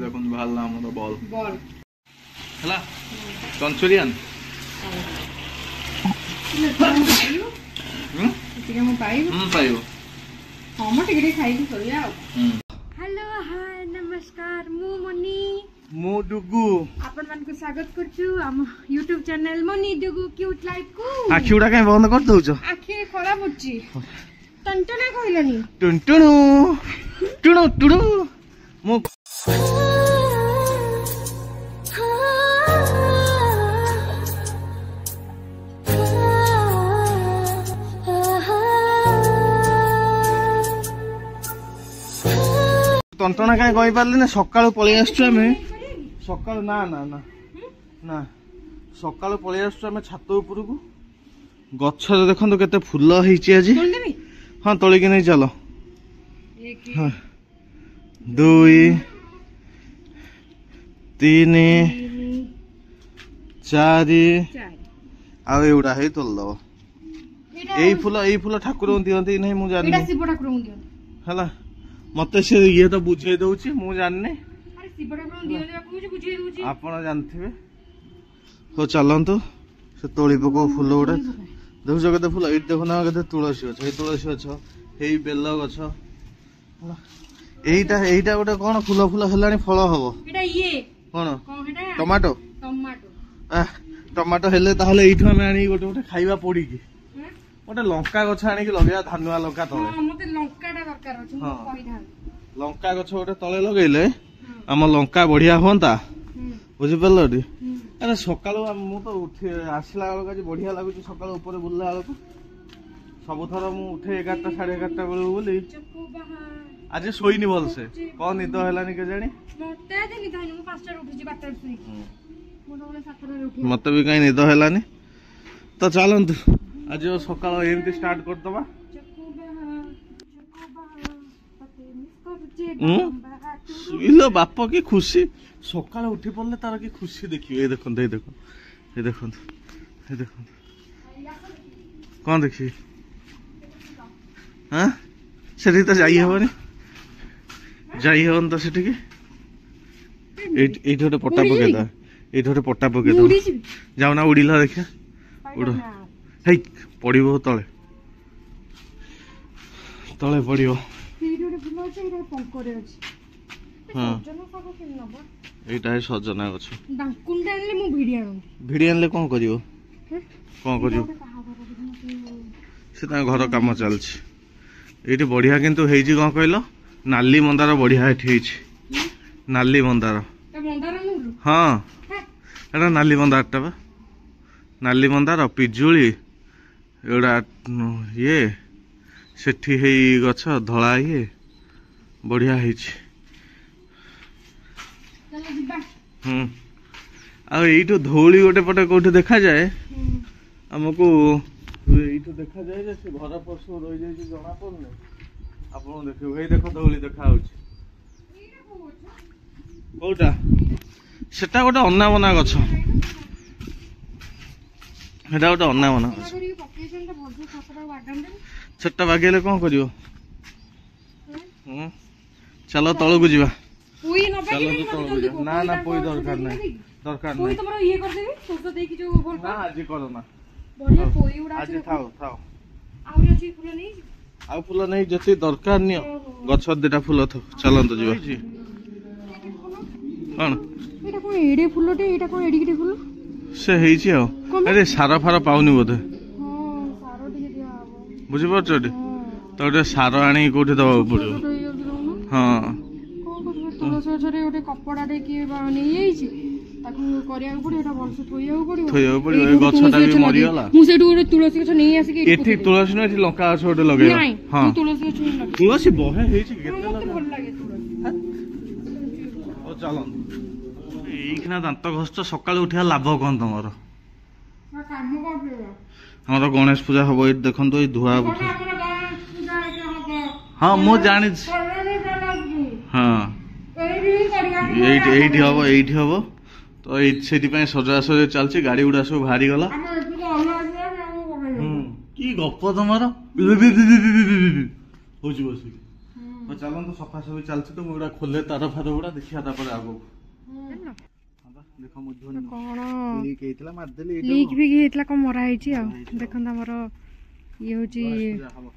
দেখুন ভাল আমার বল বল হলা কনসুলিয়ান हेलो हाय नमस्कार मु मनी मु डुगु आपण मान को स्वागत करछु हम YouTube channel money Dugu cute life को आखी उडा काय बंद कर दउछ आखी खराब होची टंटना कहलनी टुनटुनु टुनु टुनु मु टंटना काय कहि पारली ना सकाळ पळी आछू आमे सकाळ ना ना ना ना सकाळ पळी आछू आमे छात ऊपर को गछ देखंतु केते फूल हेची आज हां तोली के नहीं चलो 1 2 3 4 आ एउडा हे तोल दो एई फूल ठाकुर दियंती नहीं मु जानि एटा शिव ठाकुर दियंती हला मते से ये तो बुझे दउची मु जानने अरे शिव ठाकुर दियंती कुछ बुझे दउची आपण जानथिबे हो चलंतु से तोली पको फूल उडा देखो केते फूल एट देखो ना केते तुलसी गछ ए तुलसी गछ हेई बेल गछ एईटा एईटा गोटे कोन फूल फूल हलानी फल हबो एटा ये कोन हेटा टमाटो टमाटो टमाटो हेले ताहले एठु हम आनी गोटे गोटे खाइबा पड़ी की गोटे लंका गछ आनी के लगेया धानुआ लंका तळे हां मते लंकाटा दरकार अछि मु कहि धान लंका गछ गोटे तळे लगेले हम लंका बढ़िया होंता बुझि पल्लडी अरे सकाळ मु तो उठे आसला बेल आज बढ़िया लागुची सकाळ ऊपर बुलला बेल सब थर मु उठे 11टा 11:30 बेल बोली आज सोईनी भल से कौन निद हेलानी के जानी मते देनी थानी मु 5टा उठिची 12टा सुई मु तो 7टा उठी मते भी काई निद हेलानी तो चलंतु आज सकाळ एमती स्टार्ट कर दबा इलो बाप की खुशी सकाळ उठी पड़ले तार की खुशी देखियो ए देखन दे देखन ए देखन ए देखन कौन देखी हां सेठी तो जाई हेबनी जाई हेबन तो सेठी के एठी गोटे पट्टा पके दा एठी गोटे पट्टा पके दा जाऊ ना उड़ीला देखिया उड़ हे पड़िबो तळे तळे पड़िबो हां एटा है सजना गछ डाकुंडा आनले मु भिडी आनले कोन करियो कोन करियो से ता घर काम चलछि एठी बढ़िया किंतु हेजी कोन कहलो नाली मंदार बढ़िया एठी हेछि नाली मंदार हां एटा नाली मंदारटा बा नाली मंदार पिजुली एडा ये सेठी हेई गछ धळा ये बढ़िया हेछि आठू धौली गोटे पटे कौटे देखा जाए आमको यू देखा जाए जे घर पश रही जाए जना पड़े आप देख देख धौली देखा कौटा सेटा गोटे अनाबना गछ सेटा गोटे अनाबना गछ सेटा बागेले कौन कर चलो तल को जा ना ना पोई दरकार नहीं दरकार नहीं तमरो ये कर देबी सोसो देखि जो बोल ना आज करो ना बढ़िया पोई उडा आज थाओ थाओ आउरी अछि फूल नहीं आ फूल नहीं जति दरकार नियो गछ देटा फूल थो चलन तो जीवा कोन एटा कोन एडे फूलटे एटा कोन एडी किटे फूल से हेई छी आ अरे सारा फारा पाउनी बोधे हां सारो दिके दिया आबो बुझि परछटी तो रे सारो आनी कोठी दबा पड़ियो हां तुलसी गछरे ओटे कपड़ा दे के बानी येछि ताकू करिया पड़ियो एटा बलसे थोइया पड़ियो ए गछटा भी मरि गला मु सेटू ओटे तुलसी गछ नै आसी के एठी तुलसी नै लंका गछ ओटे लगे हां तुलसी गछ नै तुलसी बहे हेछि केते लगे भल लागे तुलसी ओ चलन एखना दांत घष्ट सकाळ उठिया लाभ कोन तमरो काम कर हमर गणेश पूजा हबो ए देखन तो ए धुआ उठे हां मो जानि हां एठी हबो तो सेठी पय सजा सजा चलछि गाड़ी उडा सब भारी गला की गप तमरो होछि बस तो चलନ୍ତୁ ସଫାସଫି ଚାଲିଛି ତ ମୁଁ ଏଗୁଡ଼ା ଖୋଲେ ତାର ଫାର ଗୁଡ଼ା ଦେଖିବା ତାପରେ ଆଗକୁ ଦେଖ ମୋ ଝୁଣି କଣ ଲିକ୍ ହେଇଥିଲା ମାରିଦେଲି ଲିକ୍ ବି ହେଇଥିଲା କଣ ମରା ହେଇଛି ଆଉ ଦେଖନ୍ତୁ ଆମର ଇଏ ହଉଛି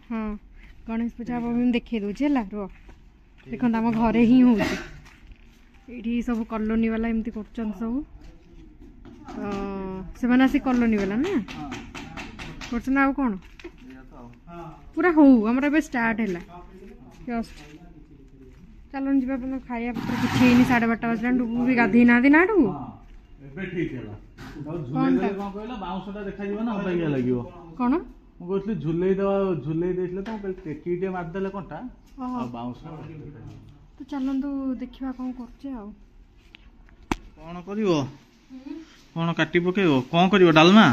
ହଁ ଗଣେଶ ପୂଜା ହବ ମୁଁ ଦେଖେଇ ଦଉଛି ହେଲା ରୁହ ଦେଖନ୍ତୁ ଆମ ଘରେ ହିଁ ହଉଛି ଏଇଠି ସବୁ କଲୋନୀ ବାଲା ଏମିତି କରୁଛନ୍ତି ସବୁ ସେମାନେ ଆସି କଲୋନୀ ବାଲା ନା କରୁଛନ୍ତି ଆଉ କଣ ପୁରା ହଉ ଆମର ଏବେ ଷ୍ଟାର୍ଟ ହେଲା ଜଷ୍ଟ ଚାଲୁନି ଯିବା ପାଇଁ ଖାଇବା ପତ୍ର କିଛି ହେଇନି 12:30 ବାଜିଲାଣି ଡୁବୁ ବି ଗାଧେଇ ନାହାନ୍ତି ନା ଡୁବୁ ଏବେ ଠିକ ହେଲା ଝୁଲେଇ କଣ କହିଲ ବାଉଁଶଟା ଦେଖାଯିବ ନା ଅବାଗିଆ ଲାଗିବ କଣ ମୁଁ କହୁଥିଲି ଝୁଲେଇ ଦେଇଥିଲେ ତ ଟେକି ଟିକେ ମାରିଦେଲେ କଣ୍ଟା ଆଉ ବାଉଁଶ ତ ଚାଲନ୍ତୁ ଦେଖିବା କଣ କରୁଛେ ଆଉ କଣ କରିବ କଣ କାଟି ପକେଇବ କଣ କରିବ ଡାଲମା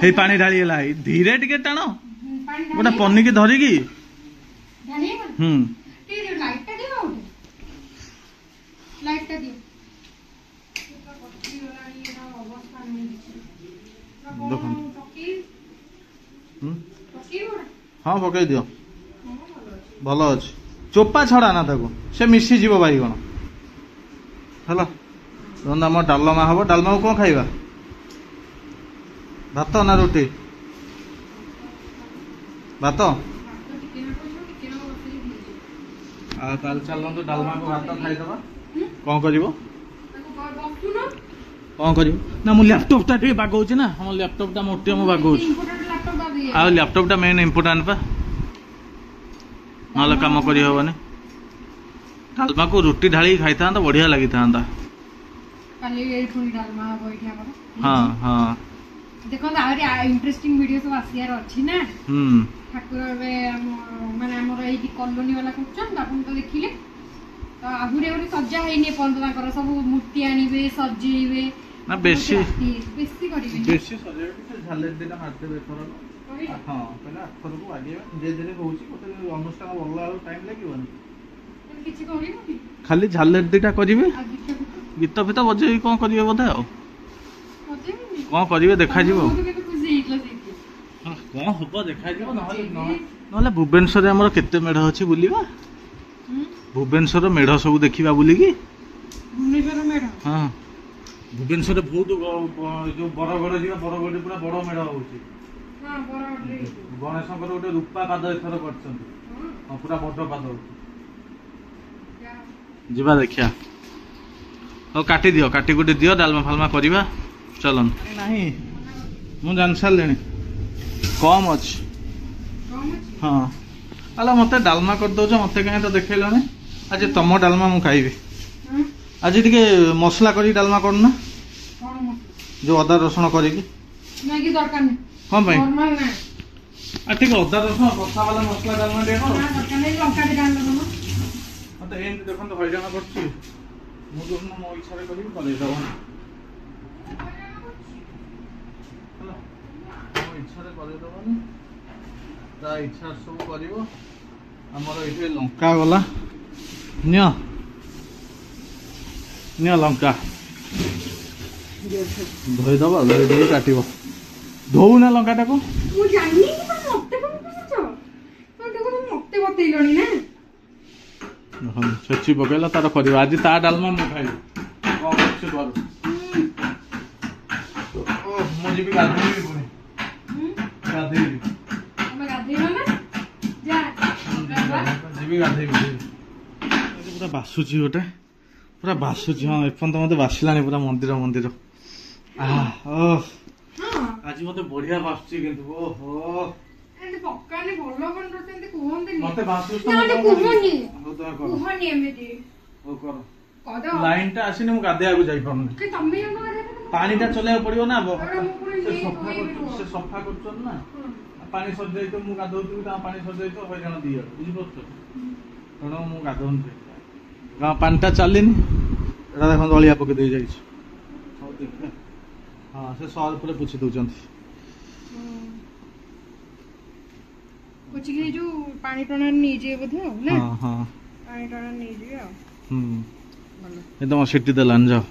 ହେଇ ପାଣି ଢାଳି ହେଲା ଧୀରେ ଟିକେ ଟାଣ ଗୋଟେ ପନିକି ଧରିକି ହଁ ପକେଇ ଦିଅ ଭଲ ଅଛି ଚୋପା ଛଡା ନା ତାକୁ ସେ ମିଶିଯିବ ବାଇଗଣ ହେଲା ଆମର ଡାଲମା ହବ ଡାଲମାକୁ କଣ ଖାଇବା ଭାତ ନା ରୁଟି ଭାତ ଆଉ ତାହେଲେ ଚାଲନ୍ତୁ ଡାଲମାକୁ ଭାତ ଖାଇଦବା କଣ କରିବ କଣ କରିବ ନା ମୁଁ ଲ୍ୟାପଟପଟା ଟିକେ ବାଗଉଛି ନା ଆମ ଲ୍ୟାପଟପଟା ମୋଟି ମୁଁ ବାଗଉଛି ଆଉ ଲ୍ୟାପଟପଟା ମେନ୍ ଇମ୍ପୋର୍ଟାଣ୍ଟ ପା ନହେଲେ କାମ କରିହବନି ଡାଲମାକୁ ରୁଟି ଢାଳିକି ଖାଇଥାନ୍ତା ବଢିଆ ଲାଗିଥାନ୍ତା ହଁ ହଁ ଦେଖନ୍ତୁ ଆହୁରି ଇଣ୍ଟରେଷ୍ଟିଂ ଭିଡିଓ ସବୁ ଆସିବାର ଅଛି ନା ଠାକୁର ଏବେ ମାନେ ଆମର ଏଇଠି କଲୋନୀ ବାଲା କରୁଛନ୍ତି ଆପଣ ତ ଦେଖିଲେ ତ ଆହୁରି ସଜା ହେଇନି ଏପର୍ଯ୍ୟନ୍ତ ତାଙ୍କର ସବୁ ମୂର୍ତ୍ତି ଆଣିବେ ସଜେଇବେ ନା ବେଶୀ କରିବେ ବେଶୀ ସଜେଇବେ ଝାଲେରି ଦିଟା ମାରିଦେବେ ଏଥର ହଁ କହିଲେ ଆଥରକୁ ବାଗେଇବା ଧୀରେ ଧୀରେ ହଉଛି ଗୋଟେ ଅନୁଷ୍ଠାନ ଭଲ ବେଳକୁ ଟାଇମ୍ ଲାଗିବନି କିଛି କରିବନି ଖାଲି ଝାଲେରି ଦିଟା କରିବେ ଗୀତ ଫିତ ବଜେଇକି କଣ କରିବେ ବୋଧେ ଆଉ କଣ କରିବେ ଦେଖାଯିବ କଣ ହବ ଦେଖାଯିବ ନହେଲେ ଭୁବନେଶ୍ୱରରେ ଆମର କେତେ ମେଢ ଅଛି ବୁଲିବା ଭୁବନେଶ୍ୱର ମେଢ ସବୁ ଦେଖିବା ବୁଲିକି ହଁ ଭୁବନେଶ୍ୱରରେ ବହୁତ ଯୋଉ ବରଗଡ଼ ଯିବା ବରଗଡ଼ ପୁରା ବଡ ମେଢ ହଉଛି ଗଣେଶଙ୍କର ଗୋଟେ ରୂପା ପାଦ ଏଥର କରିଛନ୍ତି ହଁ ପୁରା ବଡ ପାଦ ଯିବା ଦେଖିବା ହଉ କାଟିଦିଅ କାଟି କୁଟି ଦିଅ ଡାଲମା ଫାଲମା କରିବା ଚାଲନ୍ତୁ ନାହିଁ ମୁଁ ଜାଣି ସାରିଲିଣି କମ୍ ଅଛି ହଁ ଆଲୋ ମତେ ଡାଲମା କରିଦଉଛ ମତେ କାହିଁ ତ ଦେଖେଇଲନି ଆଜି ତମ ଡାଲମା ମୁଁ ଖାଇବି ଆଜି ଟିକେ ମସଲା କରିକି ଡାଲମା କରୁନା ଯୋଉ ଅଦା ରସୁଣ କରିକି କଣ ପାଇଁ ଟିକେ ଅଦା ରସୁଣ କଷା ବାଲା ମସଲା ଡାଲମା ଟିକେ ମତେ ଏମିତି ଦେଖନ୍ତୁ ହଇରାଣ କରୁଛି ମୁଁ ଯୋଉଦିନ ମୋ ଇଚ୍ଛାରେ କରିବି କରେଇଦବ ମୋ ଇଚ୍ଛାରେ କରେଇଦବନି ତା ଇଚ୍ଛା ସବୁ କରିବ ଆମର ଏଇଠି ଲଙ୍କା ଗଲା ନିଅ ଲଙ୍କା ଧୋଇଦବ ଧୋଇ ଦେଇକି କାଟିବ ଧୋଉନା ଲଙ୍କାଟାକୁ ଛେଚି ପକେଇଲା ତାର କରିବ ଆଜି ତା ଡାଲମା ମୁଁ ଖାଇବି କଣ କରୁଛି କରୁ ମୁଁ ଯିବି ଗାଧେଇବି ପୁଣି ଗାଧେଇବି ଯିବି ଗାଧେଇବି ପୁରା ବାସୁଛି ଗୋଟେ ପୁରା ବାସୁଛି ହଁ ଏପର୍ଯ୍ୟନ୍ତ ମତେ ବାସିଲାଣି ପୁରା ମନ୍ଦିର ଆଜି ମତେ ବଢିଆ ବାସୁଛି କିନ୍ତୁ ଓହୋ ମତେ ଲାଇନ ଟା ଆସିନି ମୁଁ ଗାଧେଇବାକୁ ଯାଇପାରୁନି ପାଣି ଟା ଚଲେଇବାକୁ ପଡିବ ନା ସେ ସଫା କରୁଛନ୍ତି ନା ପାଣି ସରିଯାଇଥିବ ମୁଁ ଗାଧଉଥିବି ତା ପାଣି ସରିଯାଇଥିବ ହଇରାଣ ଦିଅ ବୁଝିପାରୁଛ ତେଣୁ ମୁଁ ଗାଧଉନି ପାଣି ଟା ଚାଲିନି ଏଟା ଦେଖନ୍ତୁ ଅଳିଆ ପକେଇ ଦେଇ ଯାଇଛି ହଉ ଦେଖିବା ହଁ ସେ ସର୍ଫ ରେ ପୋଛି ଦଉଛନ୍ତି ପାଣି ଟଣା ନେଇଯିବେ ବୋଧେ ଆଉ ନା ପାଣି ଟଣା ନେଇଯିବେ ଆଉ ଏ ତମ ସିଟି ଦେଲାନି ଯାଅ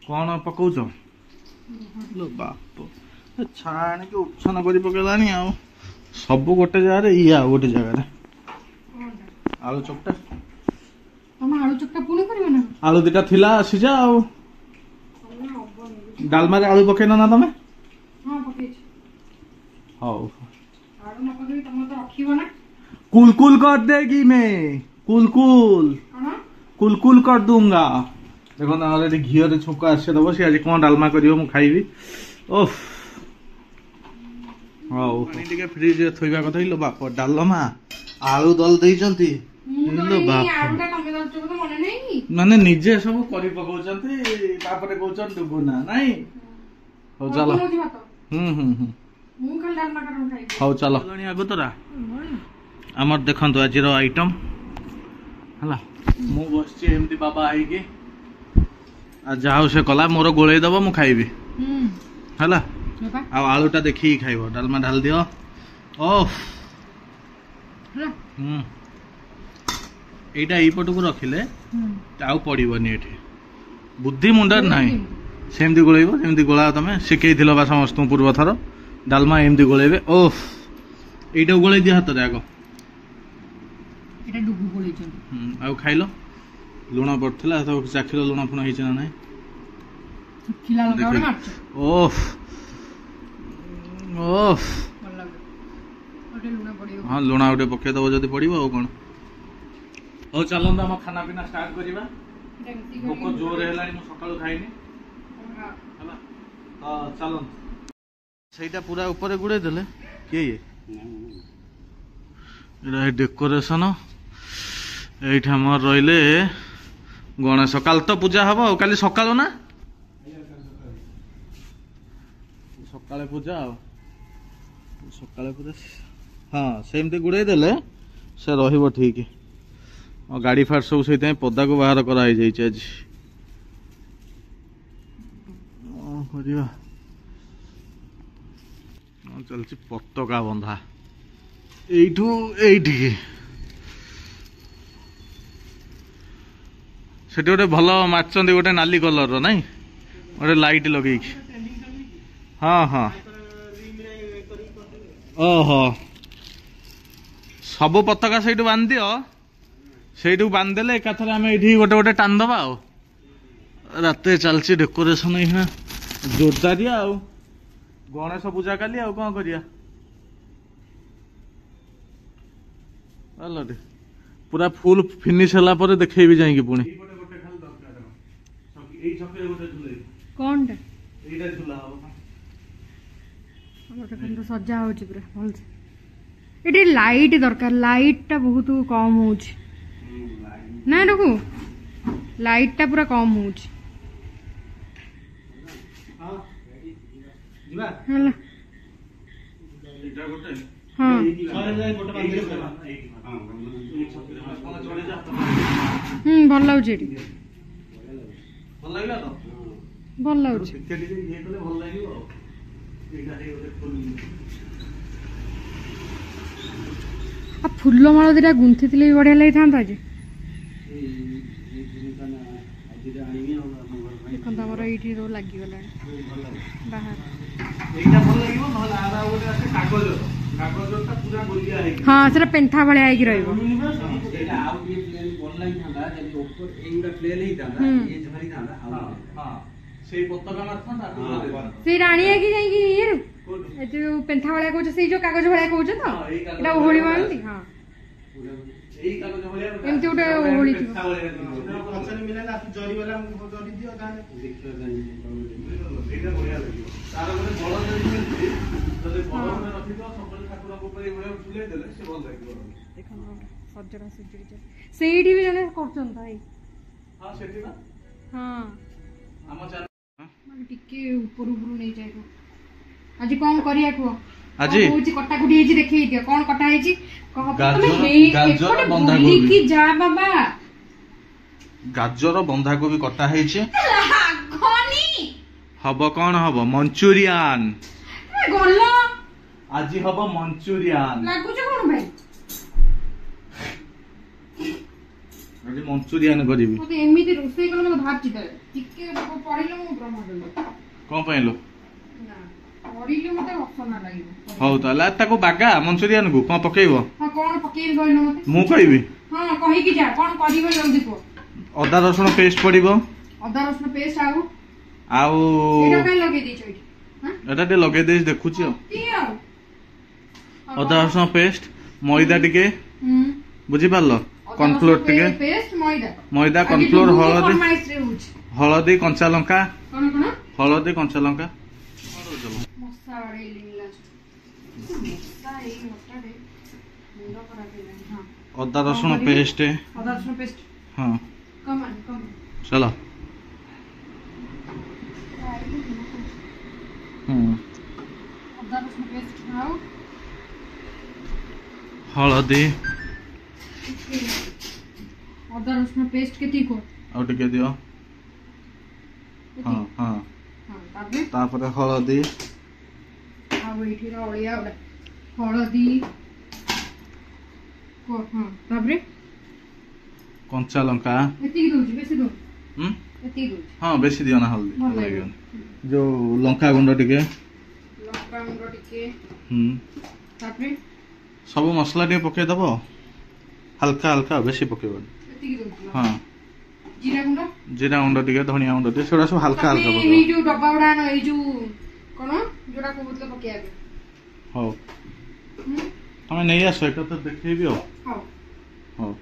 କଣ ପକଉଛ ବାପ ଛାଣିକି ଉଚ୍ଛନ କରି ପକେଇଲାଣି ଆଉ ସବୁ ଗୋଟେ ଜାଗାରେ ଇଏ ଆଉ ଗୋଟେ ଜାଗାରେ ଆଳୁ ଚକଟା ଆଳୁ ଚକଟା ପୁଣି କରିବ ନା ଆଳୁ ଦିଟା ଥିଲା ସିଝା ଆଉ ଡାଲମାରେ ଆଳୁ ପକେଇନ ନା ତମେ ହଁ ପକେଇଛି ହଉ ଆଳୁ ନ ପକେଇ ତମେ ତ ରଖିବ ନା कुल कर देगी मैं कुल कर दूंगा देखो ना ऑलरेडी घी रे छुंक आसे दबो से आज कोन डालमा करियो मु खाइबी ओफ हाउ पानी टिके फ्रिज रे थोइबा कथा हिलो बाप डालमा आलू दल देइचंती हिलो बाप आलूटा तमे दलचो तो मने नै माने निजे सब करि पकाउचंती तापरे कहउचन डुबुना नाही हो चलो मु खाली डालमा करम खाइ हो चलो आगो तोरा आमर देखंतु आज आइटम हला मु बसची एमती बाबा आइके आ जाओ से कला मोर गोळेई दबो मु खाइबी हला आ आलूटा देखि खाइबो डालमा ढाल दियो ओफ एटा ई पटको रखिले आउ पड़िबोनी एठी बुद्धि मुंडा नाही सेमती गोळेइबो सेमती गोळा तमे सिकेइ थिलो बा समस्त पूर्व थर डालमा एमती गोळेबे ओफ एटा गोळेइ दिया हाथ रे आगो एटा डुगु गोळेइछन आउ खाइलो लुणा पड़थिला तो चाखिलो लुणा पुणा हिच ना नाही खिला लगावरे मारछ ओफ ओफ ଭଲ ଲାଗେ ओटे लुणा पड़ियो हां लुणा ओटे पके दबो जदी पड़िबो आ कोन हो चलंदा हम खाना पीना स्टार्ट करिबा भोको जोर हेलानी मु सकाळु खाइनी हला तो चलन सेटा पूरा ऊपर गुडे देले के ये एटा डेकोरेशन एठा हमर रहिले गणेश काल तो पूजा हबो काली सकाळु ना सकाळे पूजा सकाळे पूजा हाँ सेमती गुड़े देले से रहिबो ठीक और गाड़ी फाट सब से पदा को बाहर कराई जाइए आज चलती पताका बंधा एठू एठी सेठी गोटे भल मार्चंदी गोटे नाली कलर रो नहीं गोटे लाइट लगे हाँ हाँ ओहो सब पताका से बांध दियो से बांधदेले एकाथरे आम ये गोटे गोटे टान दबा रात चलती डेकोरेशन जोरदारिया आ गणेश पूजा काली आ कौन करिया पूरा फुल फिनिश होला पर देखेबी जाइए पुणी कोनटा एटा झुला हो हमर तो सजा हो पूरा भल से एटी लाइट दरकार लाइट टा बहुत कम होछ ना रखू लाइट टा पूरा कम होछ हां जीवा हला एटा गोटे हां भल लाउछ एटी भल लागला तो भल लाउछ ये कले भल लागियो आ फुल माला दिटा गुंथि थिले बढ़िया लगी था आज देखो हमर एठी रो लागि गला बाहर एटा भल लागियो नहला आरा ओटे आसे कागज कागजटा पूरा गोलिया है हां सेटा पेंथा भले आइ कि रहइबो एटा आउ भी प्लेन बन लागि थांदा जदी ऊपर एटा प्लेन ही थांदा ये झरी थांदा हां से पताका मारथा से राणी है कि जाई कि ये जो पेंथा वाला कहू से जो कागज वाला कहू तो एटा ओहळी मानती हां एई कागज वाला एमती उठे ओहळी पेंथा वाला पछन मिला ना जरी वाला जरी दियो गाने देखियो जानी एटा बढ़िया लागियो तार गोटे बड़ जरी मिलती जदे बड़ में रखि तो सकल ठाकुर को ऊपर एवळे झुले देले से भल लागियो देखो सजरा सजरी सेठी भी जने करछन भाई हां सेठी ना हां हम टिके ऊपर ऊपर नहीं जाइबो आज कोन करिया को आज होची कटा कुटी हेची देखि दियो कोन कटा हेची कह तमे गाजर बंधा गोभी की जा बाबा गाजर बंधा गोभी कटा हेची खनी हबो कोन हबो मंचूरियन गोलो आज हबो मंचूरियन लागु छ कोन भाई आज मंचूरियन करिबी मते एमिति रोसई कले मते भात चिता टिके पडिलो मु ब्रह्म देलो कोन पइलो ना କରିଲେ ମତେ ଅସନା ଲାଗିବ। ହଉ ତାହେଲେ ତାକୁ ବାଗା ମଞ୍ଚୁରିଆନ କୁ କଣ ପକେଇବ? ହଁ କଣ ପକେଇବି କହିଲ ମତେ? ମୁଁ କହିବି। ହଁ କହିକି ଯା କଣ କରିବ ଜଲ୍ଦି କୁହ। ଅଦା ରସୁଣ ପେଷ୍ଟ ପଡିବ। ଅଦା ରସୁଣ ପେଷ୍ଟ ଆଉ ଏଟା କାଇଁ ଲଗେଇ ଦେଇଛ ଏଠି? ଏଟା ଟିକେ ଲଗେଇ ଦେଇଛି ଦେଖୁଛି ଆଉ। କି ଆଉ ଅଦା ରସୁଣ ପେଷ୍ଟ ମଇଦା ଟିକେ ବୁଝିପାରିଲ କର୍ନଫ୍ଲୋର ଟିକେ ପେଷ୍ଟ ମଇଦା କର୍ନଫ୍ଲୋର ହଳଦୀ ହଳଦୀ କଞ୍ଚା ଲଙ୍କା କଣ କଣ ହଳଦୀ କଞ୍ଚା ଲଙ୍କା ମଶା ବାଡେଇଲିନି ଲାଷ୍ଟ ମଶା ଏଇ ମଶାରେ ମୁଣ୍ଡ ଖରାପ ହେଇଗଲାଣି। ହଁ ଅଦା ରସୁଣ ପେଷ୍ଟ ଅଦା ରସୁଣ ପେଷ୍ଟ ହଁ କମ ଚलो ଅଦା ରସୁଣ ପେଷ୍ଟ ଆଉ ହଳଦୀ ଅଦା ରସୁଣ ପେଷ୍ଟ କେତିକି କୁହ ଆଉ ଟିକେ ଦିଅ। ହଁ ହଁ ତାପରେ ହଳଦୀ ଆଉ ଏଇଠି ଅଳିଆ ଗୁଡା ହଳଦୀ ହଁ ତାପରେ କଞ୍ଚା ଲଙ୍କା ଏତିକି ଦଉଛି ବେଶୀ ଦଉଛି ଏତିକି ଦଉଛି। ହଁ ବେଶୀ ଦିଅ ନା ହଳଦୀ ଭଲ ଲାଗିବନି। ଯୋଉ ଲଙ୍କା ଗୁଣ୍ଡ ଟିକେ ତାପରେ ସବୁ ମସଲା ଟିକେ ପକେଇଦବ ହାଲକା ହାଲକା ବେଶୀ ପକେଇବନି। ହଁ ଜିରା ଗୁଣ୍ଡ ଟିକେ ଧନିଆ ଗୁଣ୍ଡ ଟିକେ ସେଗୁଡା ସବୁ ହାଲକା ହାଲକା ପକେଇବ। ଏଇ ଯୋଉ ଡବା ଗୁଡା ଏଇ ଯୋଉ କଣ ଯୋଉଟା କହୁଥିଲେ ପକେଇବା ହଉ ତମେ ନେଇ ଆସ ଏଟା ତ ଦେଖେଇବି ଆଉ। ହଉ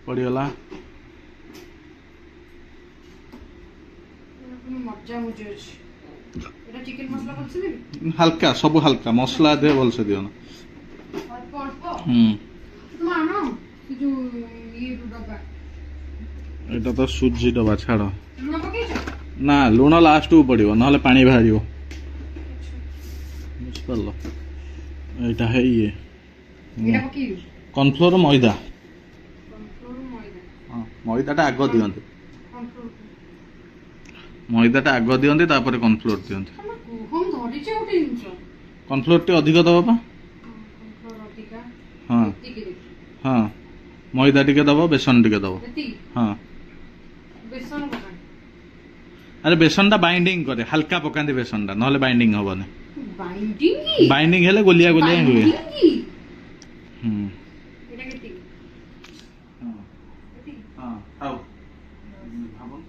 ପଡିଗଲା ମଜା ମୁଜି ଅଛି। ଏଟା ଚିକେନ ମସଲା ଭଲସେ ଦେବି ହାଲକା ସବୁ ହାଲକା ମସଲା ଦେ ଭଲସେ ଦିଅ ନା ଅଳ୍ପ ଅଳ୍ପ ତୁମ ଆଣ ସେ ଯୋଉ ଇଏ ଡବା ଏଟା ତ ସୁଜି ଡବା ଛାଡ ଲୁଣ ପକେଇଛ ନା ଲୁଣ ଲାଷ୍ଟକୁ ପଡିବ ନହେଲେ ପାଣି ବାହାରିବ ବୁଝିପାରିଲ। ଏଇଟା ହେଇ ଇଏ କର୍ନଫ୍ଲୋର ମଇଦା ମଇଦାଟା ଆଗ ଦିଅନ୍ତି ମଇଦାଟା ଆଗ ଦିଅନ୍ତି ତାପରେ କର୍ନଫ୍ଲୋର ଦିଅନ୍ତି। କର୍ନଫ୍ଲୋର ଟିକେ ଅଧିକ ଦବ ପା ହଁ ହଁ ମଇଦା ଟିକେ ଦବ ବେସନ ଟିକେ ଦବ ହଁ ଆରେ ବେସନ ଟା ବାଇଣ୍ଡିଂ କରେ ହାଲକା ପକାନ୍ତି ବେସନ ଟା ନହେଲେ ବାଇଣ୍ଡିଂ ହବନି। ବାଇଣ୍ଡିଂ ହେଲେ ଗୋଲିଆ ଗୋଲିଆ ହୁଏ।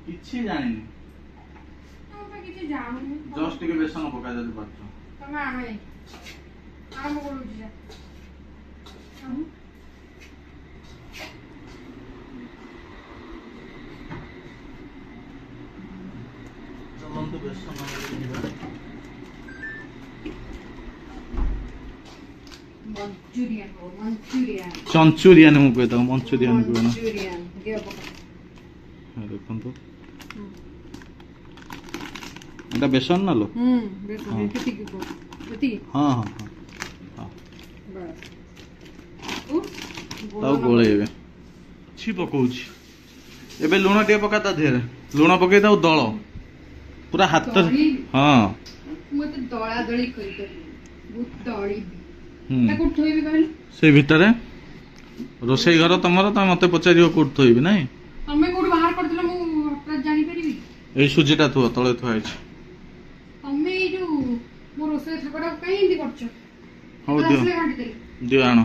କିଛି ଜାଣିନି ଜଷ୍ଟ ଟିକେ ବେସନ ପକା ଯଦି ପାରୁଛ ତମେ ଆଣ ଆରମ୍ଭ କରୁଛି ଚଞ୍ଚୁରିଆନ ମୁଁ କହିଥାଉ ମଞ୍ଚୁରିଆନ କୁହନା ଦେଖନ୍ତୁ এটা বেসন না লো বেসন এতিকি কো এতিকি হ্যাঁ হ্যাঁ হ্যাঁ বাস তাও গোলেইবে ছি পকাউছি এবে লুণ টিকে পকা তা ধেরে লুণ পকাই দাও দଳ পুরা হাত হ্যাঁ মতে দଳା দଳି করি করি বহুত দଳି তা কোট থইবি कहली সেই ভিতরে ରୋଷେଇ ଘର ତମର ତମେ ମତେ ପଚାରିବ କୋଉଠି ଥୋଇବି ନାଇଁ ତମେ କୋଉଠି ବାହାର କରିଦେଲ ମୁଁ ହଠାତ୍ ଜାଣି ପାରିବି ଏଇ ସୁଜିଟା ଥୁଅ ତଳେ ଥୁଆ ହେଇଛି ତମେ ଏଇ ଯୋଉ ମୋ ରୋଷେଇ ଥାକଡା କାଇଁ ଏମିତି କରୁଛ ହଉ ଦିଅ ଦିଅ ଆଣ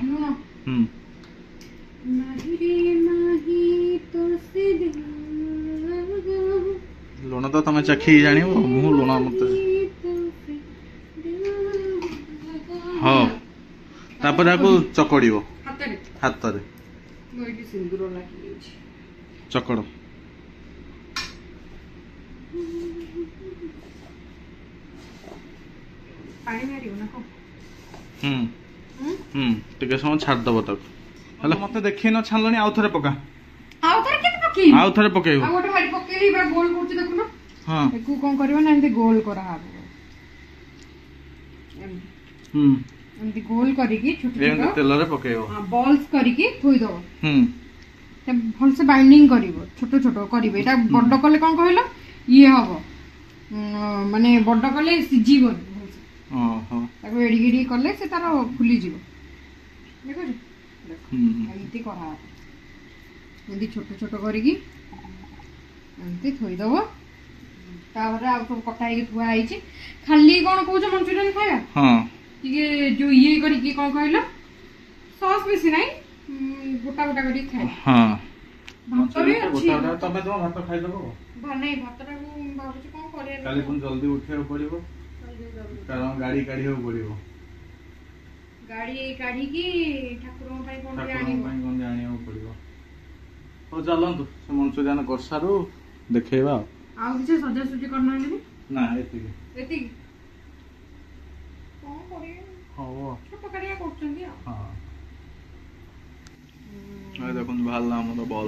ଲୁଣ ତ ତମେ ଚାଖିକି ଜାଣିବ ମୁଁ ଲୁଣ ମତେ ହଁ ତାପରେ ଆକୁ ଚକଡିବ ହାତରେ ଚକଡ ଟିକେ ସମୟ ଛାଡିଦବ ତାକୁ ହେଲେ ମତେ ଦେଖେଇ ନ ଛାଣିଲଣି ଆଉ ଥରେ ପକା ଆଉ ଥରେ ପକେଇବ ହଁ କଣ କରିବ ନା ଏମିତି ଗୋଲ କରାହବ ଏମିତି ଗୋଲ କରିକି ଛୋଟ ଛୋଟ ତେଲରେ ପକେଇବ ବଲ୍ସ କରିକି ଥୋଇଦବ ଭଲସେ ବାଇଣ୍ଡିଂ କରିବ ଛୋଟ ଛୋଟ କରିବ ଏଟା ବଡ କଲେ କଣ କହିଲ ଇଏ ହବ ମାନେ ବଡ କଲେ ସିଝିବନି ତାକୁ ଏଡିକି ଏଡିକି କଲେ ସେ ତାର ଫୁଲିଯିବ ଦେଖୁଛ ଏମିତି କରାହବ ଏମିତି ଛୋଟ ଛୋଟ କରିକି ଏମିତି ଥୋଇଦବ तापर आ सब कटा हे थुआ आइछि खाली कोन कहू मंचूरियन खाया हां ये जो ये करी की कोन कहलो सॉस बेसी नहीं गोटा गोटा करी खाए हां भात भी अच्छी गोटा तबे तो भात खाइ दबो नहीं भातटा को भाबुछि कोन करे काली पुन जल्दी उठियो पड़िबो कारण गाड़ी काढियो पड़िबो गाड़ी काढी की ठाकुर पई कोन आनियो पड़िबो हो चलंतु से मंचूरियन करसारू देखेबा आ किछ सजा सुजी करना नहीं ना एति कोन करे हो छोट करिया करछंदी हां आ देखो भालना हमर बॉल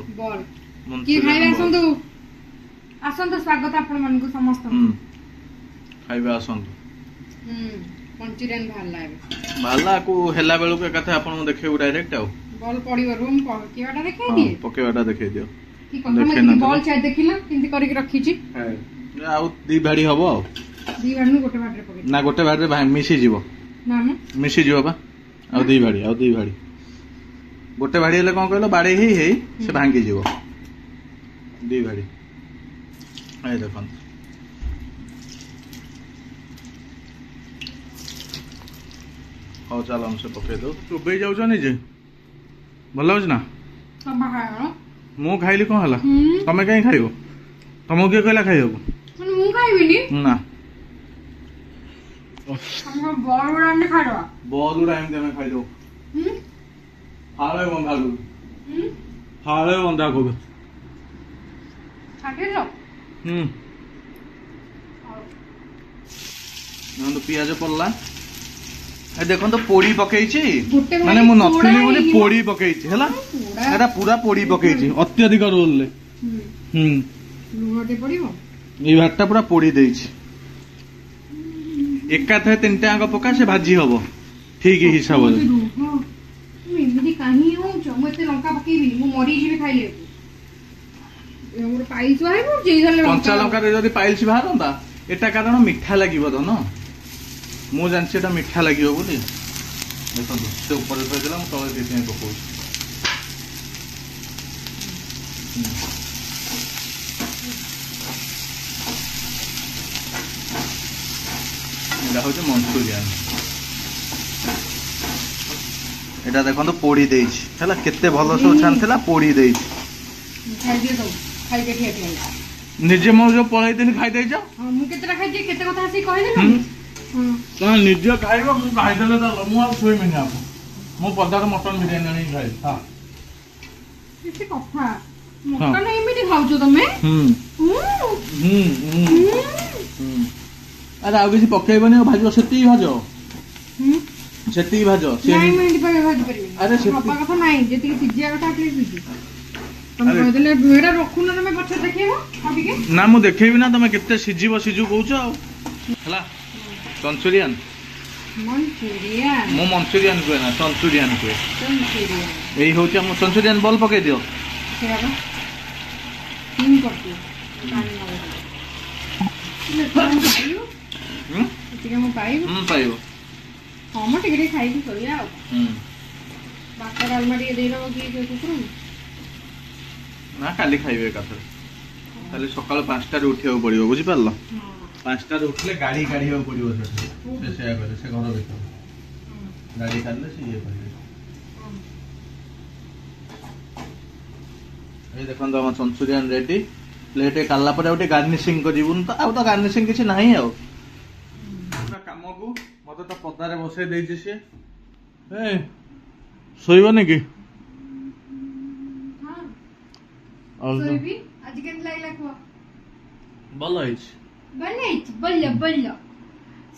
की खाइबा आसंतु स्वागत आपण मन को समस्त खाइबा आसंतु मंचूरियन भाला को हेला बेलु के कथा आपण देखेउ डायरेक्ट आउ बॉल पड़िबो रूम पकेवाटा देखाइ दिए पकेवाटा देखाइ दियो की कथा बॉल चाहे देखिला किंती करी रखी छी आउ दी भाडी हबो आउ दी भाडी गोटे भाडी पके ना गोटे भाडी रे मिसी जीवो ना मिसी जीवो बा आउ दी भाडी गोटे भाडी हेले कोन कहलो बाडे ही से भांगी जीवो दी भाडी आइ देखन हो चल हम से पके दो चुबे जाउ छ नि जे भलो छ ना सब खायो मु खाइली कोन हला तमे काई खाइबो तमो के कहला खाइबो मु खाइबिनी ना हम बॉल उड़ा में खाइबा बॉल उड़ा में खाइ दो हाले बंधा को हाले बंधा को खाके लो तो पियाज पड़ला ए देखो तो पोड़ी पकेइछि माने मु नथिली बोली पोड़ी पकेइछि हला एटा पूरा पोड़ी पकेइछि अत्यधिक रोल ले लुणटे पड़िबो ई भातटा पूरा पोड़ी देइछि एका थे तीनटा अंग पका से भाजी हबो ठीक हिसाब रे एमिति काहे हो म एते लंका पकेइबी मु मरी जिबी खाइले हमर पाइस आइबो जे गले कंचा लंका रे जदी पाइल्स बाहरंदा एटा कारण मिठा लागिबो त न मु जानछि एटा मिठा लागिबो बोली देखो से ऊपर थई देला म तळे देते पकौ एटा होचे मंचूरियन एटा देखो तो पोड़ी देइछि हला केते भलो सो छानथिला पोड़ी देइछि खाइ दे दो खाइ के ठिया ठिया निजे मो जो पळाई दिन खाइ देइछ मु केतेटा खाइ जे केते कथा से कहि देला तो निजे खाइबो मु खाइ देले त मु आ सोइ मिनि आपो मु पदार मटन बिरयानी आनी खाइ हां केते कथा मटन एमिति खाउछो तमे अरे आ किसी पकेइबनी भाजो सेती भाजो सेती भाजो से नहीं मिनिट पे भाज परिबे अरे पापा कथा नहीं जेति सिजिया कथा प्लीज सिजि तमे कह देले भेड़ा रखु ना तमे पछे देखिबो अभी के ना मु देखैबी ना तमे केते सिजिबो सिजु कहउछो हला मंचूरियन मु मंचूरियन को ना मंचूरियन को एई होचे हम मंचूरियन बॉल पके दियो सेवा तीन करती पानी मारो ठीक है मु पाइबो हम टिके खाइ की करिया बाका डालमा टिके दे दबो की कुकुर ना काली खाइबे काथर खाली सकाळ 5टा रे उठियो पड़ियो बुझि परलो 5टा रे उठले गाड़ी काढियो पड़ियो से सेया करे से घर भीतर गाड़ी काढले से ये करे ए देखन तो हम मंचूरियन रेडी प्लेट काला पर ओटे गार्निशिंग करिबुन त आ तो गार्निशिंग किछि नाही आ काम को मते तो पदारे बसे देइछि से ए सोइबो ने की हां सोइबी आज केन लागला को भलो हिच बल्ल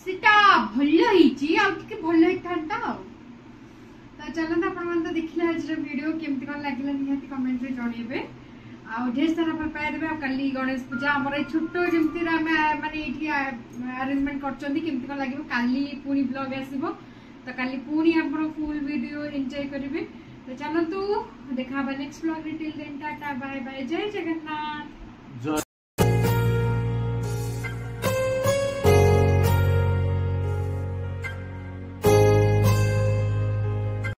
सीता भल्लो हिची आ कि भल्लो हिथांता तो चलन आपण मन तो देखिला आज वीडियो केमति कोन लागला निहाती कमेंट रे जणीबे आ ढेर सारा पर पाए देबे आ कल्ली गणेश पूजा हमर छोटो जेमति रा माने एठी अरेंजमेंट करचंदी केमति कोन लागिबो काली पूरी ब्लॉग आसीबो तो काली पूरी आपण फुल वीडियो एन्जॉय करिवे तो चलन तो देखा नेक्स्ट ब्लॉग रे till then tata bye bye जय जगन्नाथ।